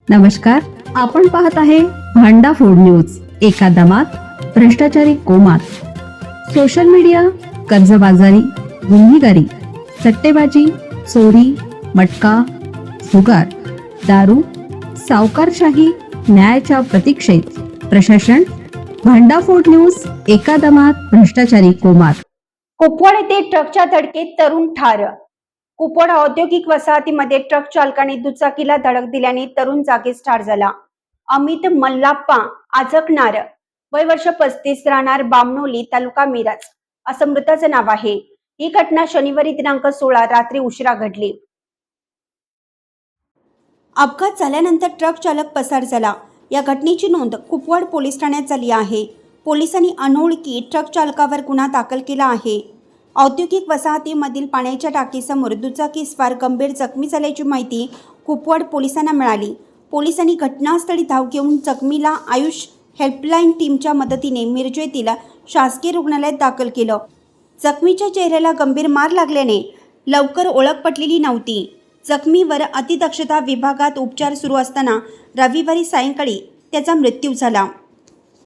नमस्कार, आपण पाहत आहे भांडा फोड न्यूज. एका दमात भ्रष्टाचारी कोमात. सोशल मीडिया, कर्जबाजारी, गुन्हेगारी, सट्टेबाजी, चोरी, मटका, जुगार, दारू, सावकारशाही, न्यायाच्या प्रतीक्षेत प्रशासन. भांडाफोड न्यूज. एका दमात भ्रष्टाचारी कोमात. कुपवाड येथे ट्रकच्या धडकेत तरुण ठार. कुपवाड औद्योगिक वसाहतीमध्ये ट्रक चालकाने दुचाकीला धडक दिल्याने तरुण जागीच ठार झाला. अमित मल्लाप्पा आजकनार, वय वर्ष 35, राहणार बामणोली, तालुका मिरज, असं मृताचं नाव आहे. ही घटना शनिवारी दिनांक 16 रात्री उशिरा घडली. अपघात झाल्यानंतर ट्रक चालक पसार झाला. या घटनेची नोंद कुपवाड पोलीस ठाण्यात झाली आहे. पोलिसांनी अनोळखी ट्रक चालकावर गुन्हा दाखल केला आहे. औद्योगिक वसाहतीमधील पाण्याच्या टाकीसमोर दुचाकीस्वार गंभीर जखमी झाल्याची माहिती कुपवाड पोलिसांना मिळाली. पोलिसांनी घटनास्थळी धाव घेऊन जखमीला आयुष हेल्पलाईन टीमच्या मदतीने मिरज येथील शासकीय रुग्णालयात दाखल केलं. जखमीच्या चेहऱ्याला गंभीर मार लागल्याने लवकर ओळख पटलेली नव्हती. जखमीवर अतिदक्षता विभागात उपचार सुरू असताना रविवारी सायंकाळी त्याचा मृत्यू झाला.